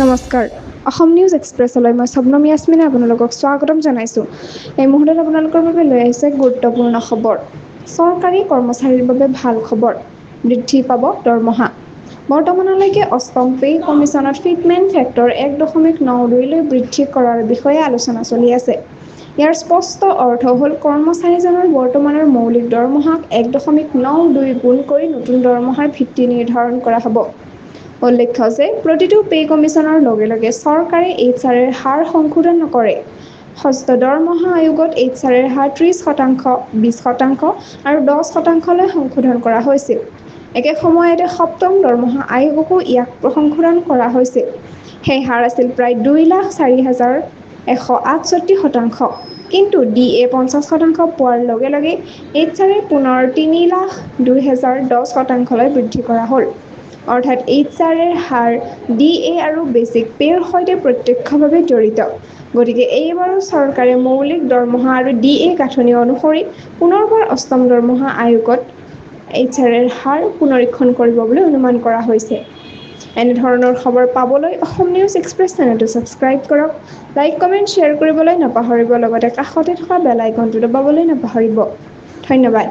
নমস্কাৰ অসম নিউজ এক্সপ্ৰেছলৈ মই শবনম ইয়াসমিনে আপোনালোকক স্বাগতম জনাইছোঁ। এই মুহূৰ্তত আপোনালোকৰ বাবে লৈ আহিছে গুৰুত্বপূৰ্ণ খবৰ। চৰকাৰী কৰ্মচাৰীৰ বাবে ভাল খবৰ, বৃদ্ধি পাব দৰমহা। বৰ্তমানলৈকে অষ্টম পে কমিছনত ফিটমেণ্ট ফেক্টৰ 1.92লৈ বৃদ্ধি কৰাৰ বিষয়ে আলোচনা চলি আছে। ইয়াৰ স্পষ্ট অৰ্থ হ'ল কৰ্মচাৰীজনৰ বৰ্তমানৰ মৌলিক দৰমহাক 1.92 গুণ কৰি নতুন দৰমহাৰ ভিত্তি নিৰ্ধাৰণ কৰা হ'ব। উল্লেখ্য যে প্ৰতিটো পে কমিছনৰ লগে লগে চৰকাৰে HR-ৰ হাৰ সংশোধন নকৰে। ষষ্ঠ দৰমহা আয়োগত HR-ৰ হাৰ 30%, 20% আৰু 10%লৈ সংশোধন কৰা হৈছিল। একে সময়তে সপ্তম দৰমহা আয়োগকো ইয়াক সংশোধন কৰা হৈছিল। সেই হাৰ আছিল প্ৰায় 2,04,168%। কিন্তু DA 50% পোৱাৰ লগে লগে HR-এ পুনৰ 3,02,010%লৈ বৃদ্ধি কৰা হ'ল। অৰ্থাৎ HR-ৰ হাৰ DA আৰু বেচিক পে'ৰ সৈতে প্ৰত্যক্ষভাৱে জড়িত। গতিকে এইবাৰো চৰকাৰে মৌলিক দৰমহা আৰু DA গাঁথনি অনুসৰি পুনৰবাৰ অষ্টম দৰমহা আয়োগত HR-ৰ হাৰ পুনৰীক্ষণ কৰিব বুলি অনুমান কৰা হৈছে। এনেধৰণৰ খবৰ পাবলৈ অসম নিউজ এক্সপ্ৰেছ চেনেলটো ছাবস্ক্ৰাইব কৰক, লাইক কমেণ্ট শ্বেয়াৰ কৰিবলৈ নাপাহৰিব, লগতে কাষতে থকা বেল আইকনটো দবাবলৈ নাপাহৰিব। ধন্যবাদ।